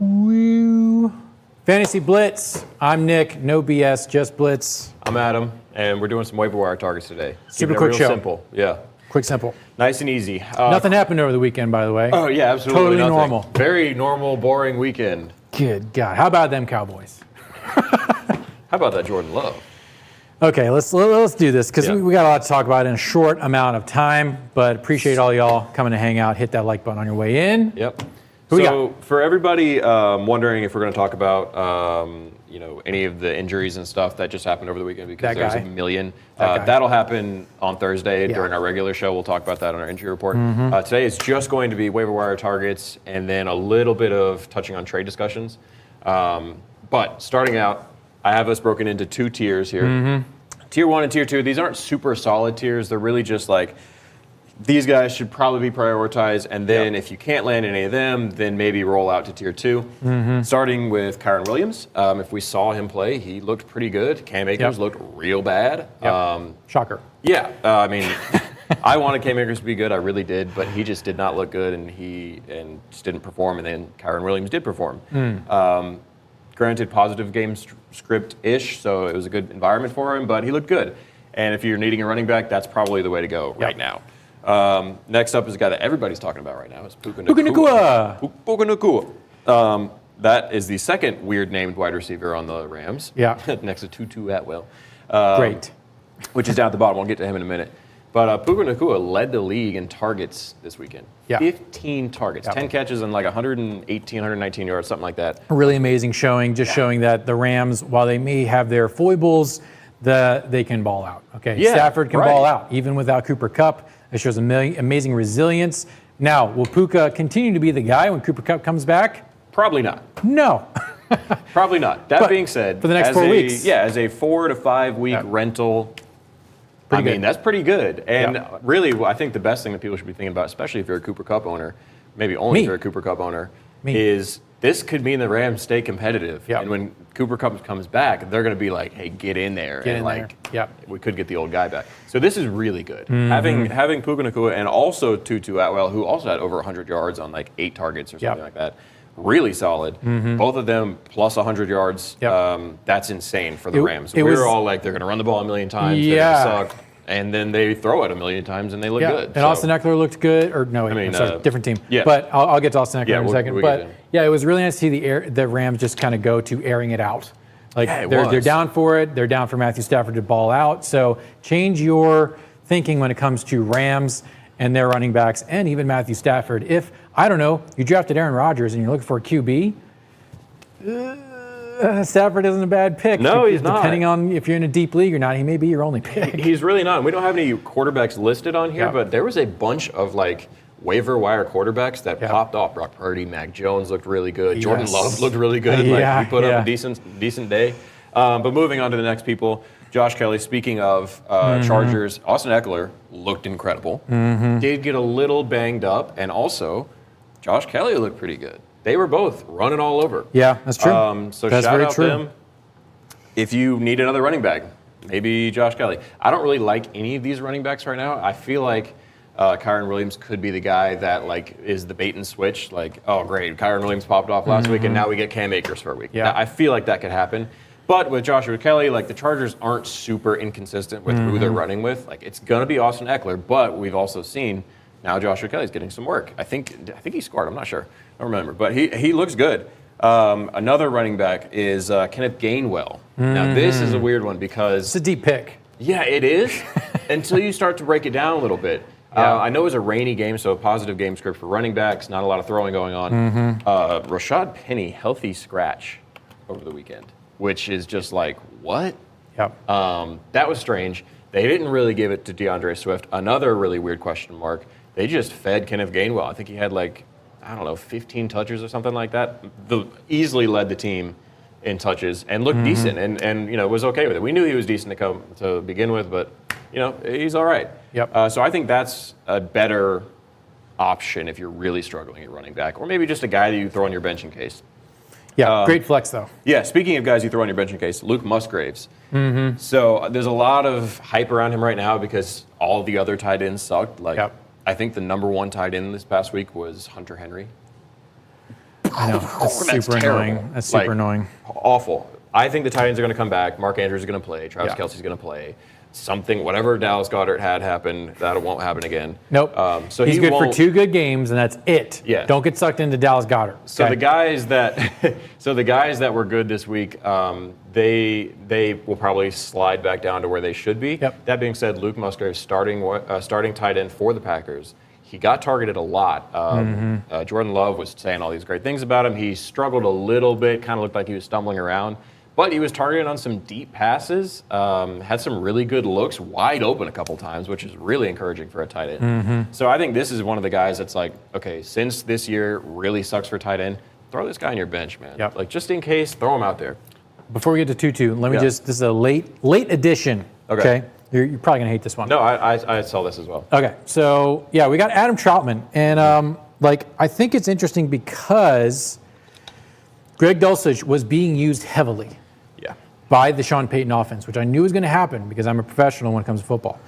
Woo. Fantasy Blitz. I'm Nick. No BS, just Blitz. I'm Adam, and we're doing some waiver wire targets today. Super quick show. Simple, yeah. Quick, simple. Nice and easy. Nothing happened over the weekend, by the way. Oh yeah, absolutely. Totally nothing. normal. Very normal, boring weekend. Good God. How about them Cowboys? How about that Jordan Love? Okay, let's do this because we got a lot to talk about in a short amount of time. But appreciate all y'all coming to hang out. Hit that like button on your way in. Yep. Who we So got? for everybody wondering if we're going to talk about any of the injuries and stuff that just happened over the weekend because there's a million. That'll happen on Thursday during our regular show. We'll talk about that on our injury report. Today is just going to be waiver wire targets and then a little bit of touching on trade discussions. But starting out, I have us broken into two tiers here. Tier 1 and Tier 2, these aren't super solid tiers. They're really just like, these guys should probably be prioritized, and then if you can't land any of them, then maybe roll out to Tier 2. Starting with Kyren Williams. If we saw him play, he looked pretty good. Cam Akers looked real bad. Shocker. Yeah, I mean, I wanted Cam Akers to be good. I really did, but he just did not look good, and just didn't perform, and then Kyren Williams did perform. Granted, positive game script-ish, so it was a good environment for him, but he looked good. And if you're needing a running back, that's probably the way to go right now. Next up is a guy that everybody's talking about right now. It's Puka Nacua. Puka Nacua. That is the second weird named wide receiver on the Rams. Yeah. Next to Tutu Atwell. Great. Which is down at the bottom. We'll get to him in a minute. But Puka Nacua led the league in targets this weekend. 15 targets, 10 catches and like 118, 119 yards, something like that. A really amazing showing, showing that the Rams, while they may have their foibles, they can ball out. Okay, Stafford can ball out, even without Cooper Kupp. It shows amazing resilience. Now, will Puka continue to be the guy when Cooper Kupp comes back? Probably not. No. Probably not. That being said, for the next 4 weeks. Yeah, as a 4 to 5 week rental, I mean, that's pretty good. And really, I think the best thing that people should be thinking about, especially if you're a Cooper Kupp owner, maybe only if you're a Cooper Kupp owner, is this could mean the Rams stay competitive. And when Cooper Kupp comes back, they're going to be like, hey, get in there. We could get the old guy back. So this is really good. Having Puka Nacua and also Tutu Atwell, who also had over 100 yards on like 8 targets or something like that. Really solid. Both of them plus 100 yards. That's insane for the Rams. We were all like, they're going to run the ball a million times. They're going to suck. And then they throw it a million times and they look good. And Austin Eckler looked good. Or no, wait, sorry, different team. But I'll get to Austin Eckler in a second. But it was really nice to see the Rams just kind of go to airing it out. Like they're down for it. They're down for Matthew Stafford to ball out. So change your thinking when it comes to Rams and their running backs and even Matthew Stafford. If, I don't know, you drafted Aaron Rodgers and you're looking for a QB, Stafford isn't a bad pick. No, he's not. Depending on if you're in a deep league or not, he may be your only pick. He's really not. We don't have any quarterbacks listed on here, but there was a bunch of like waiver wire quarterbacks that popped off. Brock Purdy, Mac Jones looked really good. Jordan Love looked really good. Like he put up a decent day. But moving on to the next people, Josh Kelly. Speaking of Chargers, Austin Eckler looked incredible. Did get a little banged up, and also Josh Kelly looked pretty good. They were both running all over. Yeah, that's true. So shout out to them. If you need another running back, maybe Josh Kelly. I don't really like any of these running backs right now. I feel like Kyren Williams could be the guy that like is the bait and switch. Like, oh great, Kyren Williams popped off last week, and now we get Cam Akers for a week. I feel like that could happen. But with Joshua Kelly, like the Chargers aren't super inconsistent with who they're running with. Like it's gonna be Austin Eckler, but we've also seen now Joshua Kelly's getting some work. I think he scored. I'm not sure. I don't remember, but he looks good. Another running back is Kenneth Gainwell. Now this is a weird one because it's a deep pick. Yeah, it is. Until you start to break it down a little bit. I know it was a rainy game, so a positive game script for running backs. Not a lot of throwing going on. Rashad Penny, healthy scratch over the weekend, which is just like what? That was strange. They didn't really give it to DeAndre Swift. Another really weird question mark. They just fed Kenneth Gainwell. I think he had like, I don't know, 15 touches or something like that. Easily led the team in touches and looked decent and was okay with it. We knew he was decent to begin with, but he's all right. So I think that's a better option if you're really struggling at running back, or maybe just a guy that you throw on your bench in case. Great flex though. Yeah, speaking of guys you throw on your bench in case, Luke Musgraves. So there's a lot of hype around him right now because all the other tight ends sucked. I think the number one tight end this past week was Hunter Henry. I know. That's super annoying. That's super annoying. Awful. I think the Titans are going to come back. Mark Andrews is going to play. Travis Kelce's going to play. Something, whatever Dallas Goedert had happen, that won't happen again. Nope. So he's good for 2 good games, and that's it. Yeah. Don't get sucked into Dallas Goedert. So the guys that were good this week, they will probably slide back down to where they should be. Yep. That being said, Luke Musgrave starting tight end for the Packers. He got targeted a lot. Jordan Love was saying all these great things about him. He struggled a little bit, kind of looked like he was stumbling around. But he was targeted on some deep passes, had some really good looks, wide open a couple times, which is really encouraging for a tight end. So I think this is one of the guys that's like, okay, since this year really sucks for tight end, throw this guy on your bench, man. Yep. Like, just in case, throw him out there. Before we get to Tutu, let me this is a late edition, okay? You're probably going to hate this one. No, I saw this as well. Okay, so, we got Adam Troutman. And, I think it's interesting because Greg Dulcich was being used heavily by the Sean Payton offense, which I knew was going to happen because I'm a professional when it comes to football.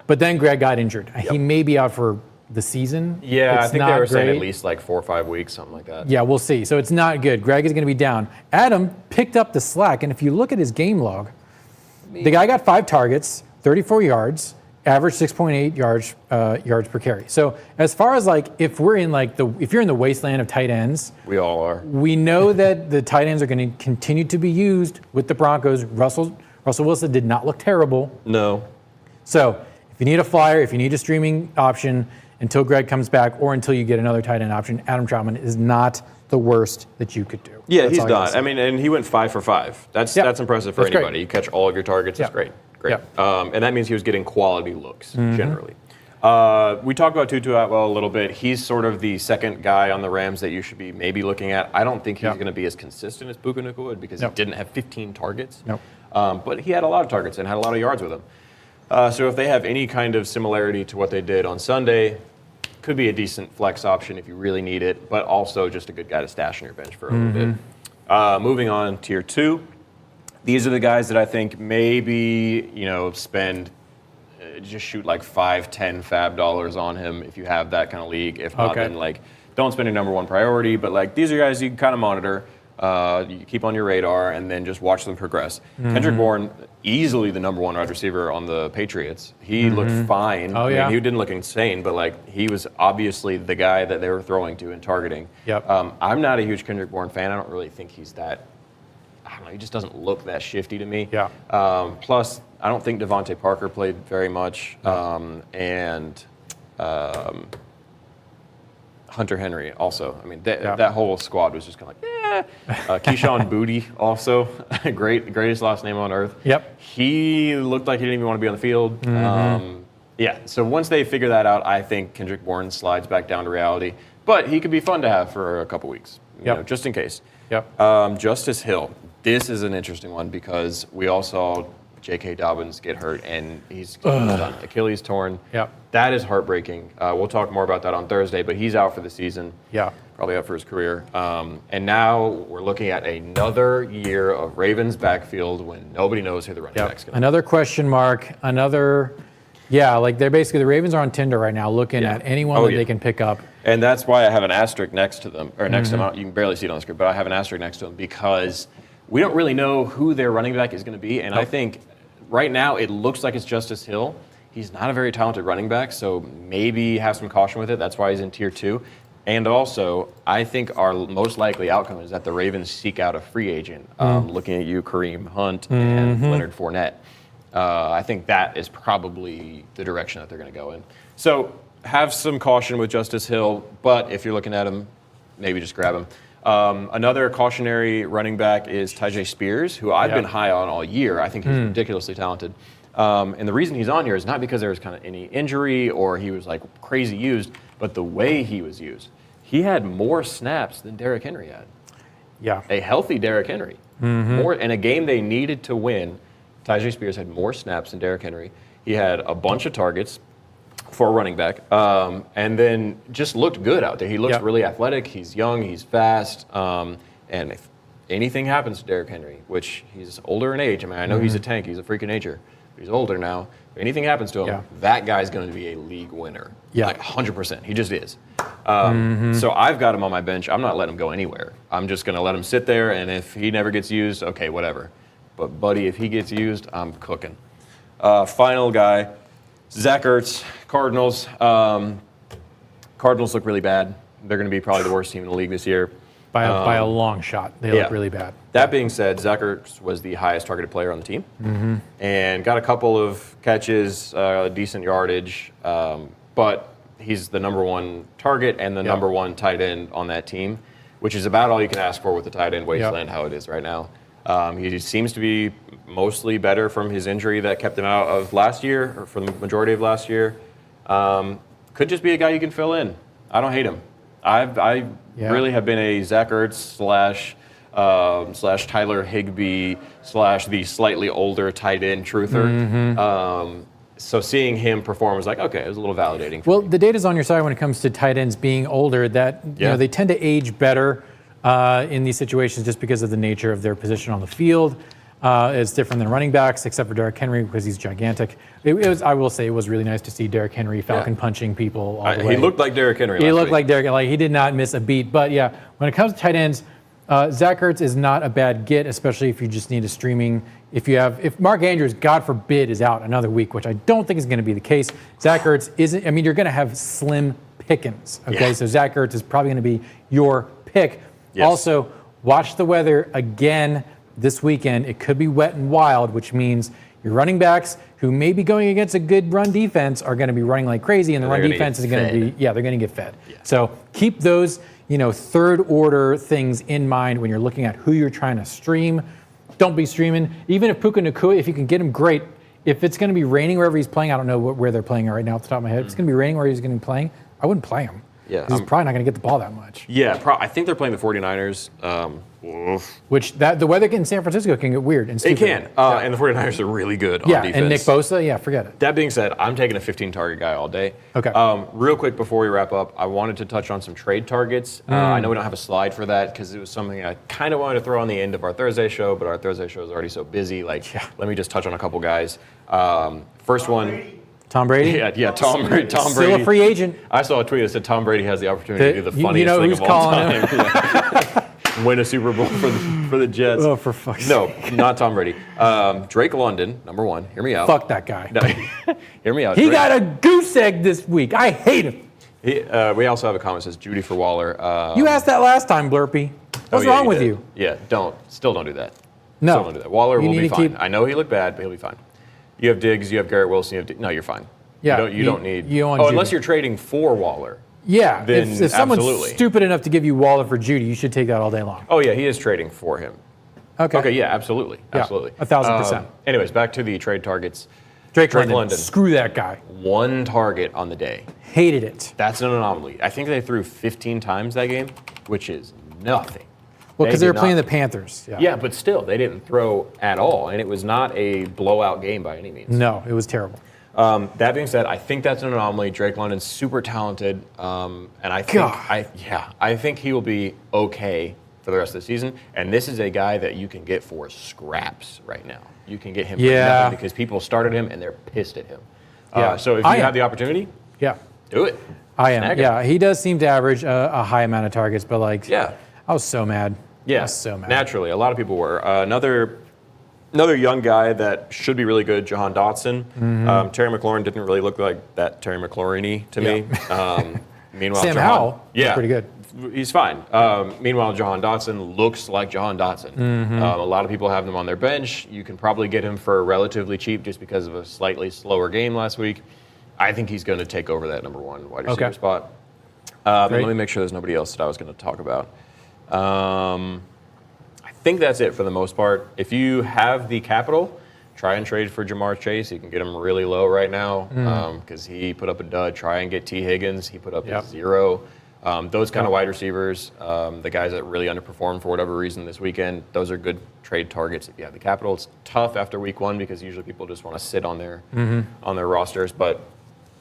But then Greg got injured. He may be out for the season. Yeah, I think they were saying at least like 4 or 5 weeks, something like that. Yeah, we'll see. So it's not good. Greg is going to be down. Adam picked up the slack, and if you look at his game log, the guy got 5 targets, 34 yards, average 6.8 yards per carry. So as far as if you're in the wasteland of tight ends, we all are. We know that the tight ends are going to continue to be used with the Broncos. Russell Wilson did not look terrible. No. So if you need a flyer, if you need a streaming option until Greg comes back or until you get another tight end option, Adam Troutman is not the worst that you could do. Yeah, he's not. I mean, and he went 5 for 5. That's impressive for anybody. Great. You catch all of your targets. That's great. Great. And that means he was getting quality looks, generally. We talked about Tutu Atwell a little bit. He's sort of the second guy on the Rams that you should be maybe looking at. I don't think he's going to be as consistent as Puka Nacua because he didn't have 15 targets. But he had a lot of targets and had a lot of yards with him. So if they have any kind of similarity to what they did on Sunday, could be a decent flex option if you really need it, but also just a good guy to stash on your bench for a little bit. Moving on, tier 2. These are the guys that I think maybe, spend, just shoot like $5, $10 fab dollars on him if you have that kind of league. If not, then don't spend your number one priority. But these are guys you can kind of monitor, you keep on your radar, and then just watch them progress. Kendrick Bourne, easily the number one wide receiver on the Patriots. He looked fine. I mean, he didn't look insane, but he was obviously the guy that they were throwing to and targeting. I'm not a huge Kendrick Bourne fan. I don't really think he's that. I don't know, he just doesn't look that shifty to me. Plus, I don't think Devontae Parker played very much. And Hunter Henry also. I mean, that whole squad was just kind of Keyshawn Booty also, greatest last name on earth. He looked like he didn't even want to be on the field. So once they figure that out, I think Kendrick Bourne slides back down to reality. But he could be fun to have for a couple weeks, just in case. Justice Hill. This is an interesting one because we all saw J.K. Dobbins get hurt, and he's done. Achilles torn. That is heartbreaking. We'll talk more about that on Thursday, but he's out for the season. Probably out for his career. And now we're looking at another year of Ravens backfield when nobody knows who the running back's going to be. Another question mark. They're basically, the Ravens are on Tinder right now looking at anyone that they can pick up. And that's why I have an asterisk next to them, or next to them. You can barely see it on the screen, but I have an asterisk next to them because we don't really know who their running back is going to be. And I think right now it looks like it's Justice Hill. He's not a very talented running back, so maybe have some caution with it. That's why he's in tier 2. And also, I think our most likely outcome is that the Ravens seek out a free agent. Looking at you, Kareem Hunt and Leonard Fournette. I think that is probably the direction that they're going to go in. So have some caution with Justice Hill, but if you're looking at him, maybe just grab him. Another cautionary running back is Tyjae Spears, who I've been high on all year. I think he's ridiculously talented. And the reason he's on here is not because there was kind of any injury or he was crazy used, but the way he was used. He had more snaps than Derrick Henry had. A healthy Derrick Henry. More in a game they needed to win. Tyjae Spears had more snaps than Derrick Henry. He had a bunch of targets for a running back, and then just looked good out there. He looks really athletic. He's young. He's fast. And if anything happens to Derrick Henry, which he's older in age, I mean, I know he's a tank. He's a freak of nature. But he's older now. If anything happens to him, that guy's going to be a league winner. 100%. He just is. So I've got him on my bench. I'm not letting him go anywhere. I'm just going to let him sit there, and if he never gets used, okay, whatever. But, buddy, if he gets used, I'm cooking. Final guy, Zach Ertz, Cardinals. Cardinals look really bad. They're going to be probably the worst team in the league this year. By a long shot. They look really bad. That being said, Zach Ertz was the highest targeted player on the team and got a couple of catches, decent yardage, but he's the number one target and the number one tight end on that team, which is about all you can ask for with the tight end wasteland, how it is right now. He seems to be mostly better from his injury that kept him out of last year, or for the majority of last year. Could just be a guy you can fill in. I don't hate him. I really have been a Zach Ertz slash Tyler Higbee slash the slightly older tight end truther. So seeing him perform was like, okay, it was a little validating. Well, the data's on your side when it comes to tight ends being older. That you know, they tend to age better in these situations just because of the nature of their position on the field. It's different than running backs, except for Derrick Henry because he's gigantic. I will say, it was really nice to see Derrick Henry falcon punching people all the way. He looked like Derrick Henry. He looked like Derrick. Like, he did not miss a beat. But yeah, when it comes to tight ends, Zach Ertz is not a bad get, especially if you just need a streaming. If Mark Andrews, God forbid, is out another week, which I don't think is going to be the case. Zach Ertz isn't. I mean, you're going to have slim pickings. Okay, so Zach Ertz is probably going to be your pick. Yes. Also, watch the weather again. This weekend, it could be wet and wild, which means your running backs who may be going against a good run defense are going to be running like crazy, and the run defense is going to be, they're going to get fed. Yeah. So keep those, third order things in mind when you're looking at who you're trying to stream. Don't be streaming. Even if Puka Nacua, if you can get him, great. If it's going to be raining wherever he's playing, I don't know where they're playing right now off the top of my head. If it's going to be raining where he's going to be playing, I wouldn't play him. Yeah, he's probably not going to get the ball that much. Yeah, I think they're playing the 49ers. Which the weather in San Francisco can get weird and stupid. It can, and the 49ers are really good on defense. And Nick Bosa, forget it. That being said, I'm taking a 15-target guy all day. Okay. Real quick before we wrap up, I wanted to touch on some trade targets. I know we don't have a slide for that because it was something I kind of wanted to throw on the end of our Thursday show, but our Thursday show is already so busy. Let me just touch on a couple guys. First one. Tom Brady? Tom Brady. Still a free agent. I saw a tweet that said Tom Brady has the opportunity to do the funniest thing of all time. Win a Super Bowl for the Jets. Oh, for fuck's sake. No, not Tom Brady. Drake London, number one. Hear me out. Fuck that guy. No, hear me out. He got a goose egg this week. I hate him. We also have a comment that says Judy for Waller. You asked that last time, Blurpy. What's wrong with you? Yeah, still don't do that. No. Still don't do that. Waller will be fine. I know he looked bad, but he'll be fine. You have Diggs, you have Garrett Wilson, no, you're fine. Yeah, you don't need. Unless Judy. You're trading for Waller. Yeah, then if someone's stupid enough to give you Waller for Judy, you should take that all day long. Oh yeah, he is trading for him. Okay, yeah, absolutely. 1,000%. Anyways, back to the trade targets. Drake London. Screw that guy. One target on the day. Hated it. That's an anomaly. I think they threw 15 times that game, which is nothing. Well, because they were playing the Panthers. Yeah, but still, they didn't throw at all, and it was not a blowout game by any means. No, it was terrible. That being said, I think that's an anomaly. Drake London's super talented, and I think he will be okay for the rest of the season. And this is a guy that you can get for scraps right now. You can get him for nothing because people started him and they're pissed at him. So if you have the opportunity, do it. I am. Yeah, he does seem to average a high amount of targets, but I was so mad. Yeah, I was so mad. Naturally, a lot of people were. Another young guy that should be really good, Jahan Dotson. Terry McLaurin didn't really look like that Terry McLaurin-y to me. Meanwhile, Sam Howell, pretty good. He's fine. Meanwhile, Jahan Dotson looks like Jahan Dotson. A lot of people have him on their bench. You can probably get him for relatively cheap just because of a slightly slower game last week. I think he's going to take over that number one wide receiver spot. Let me make sure there's nobody else that I was going to talk about. I think that's it for the most part. If you have the capital, try and trade for Jamar Chase. You can get him really low right now because he put up a dud. Try and get T. Higgins. He put up a 0. Those kind of wide receivers, the guys that really underperformed for whatever reason this weekend, those are good trade targets if you have the capital. It's tough after week one because usually people just want to sit on their rosters, but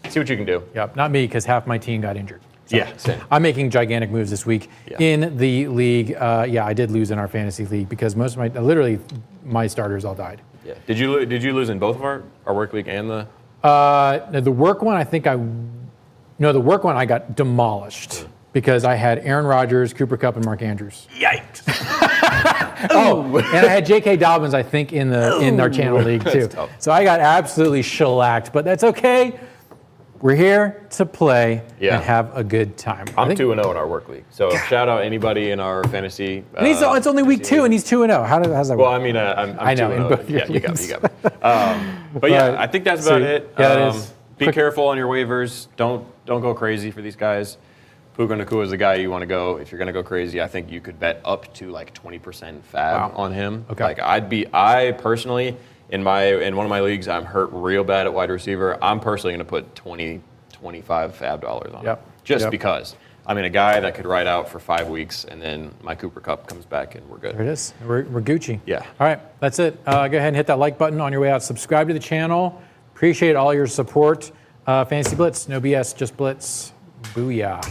see what you can do. Yep, not me because half my team got injured. So same. I'm making gigantic moves this week in the league. I did lose in our fantasy league because most of my starters all died. Yeah. Did you lose in both of our work league and the work one? I think No, the work one I got demolished because I had Aaron Rodgers, Cooper Kupp, and Mark Andrews. Yikes. And I had J.K. Dobbins, I think, in our channel league too. So I got absolutely shellacked, but that's okay. We're here to play and have a good time. I'm 2-0 in our work league. So shout out anybody in our fantasy. And it's only week 2 and he's 2-0. How's that work? Well, I mean, I'm I know. 2-0. Yeah, you got me. But yeah, I think that's about it. Yeah, it is. Be careful on your waivers. Don't go crazy for these guys. Puka Nacua is the guy you want to go. If you're going to go crazy, I think you could bet up to like 20% fab on him. Okay. Like I personally, in one of my leagues, I'm hurt real bad at wide receiver. I'm personally going to put 25 fab dollars on him. Just because. I mean, a guy that could ride out for 5 weeks, and then my Cooper Kupp comes back, and we're good. There it is. We're Gucci. Yeah. All right, that's it. Go ahead and hit that like button on your way out. Subscribe to the channel. Appreciate all your support. Fantasy Blitz, no BS, just Blitz. Booyah.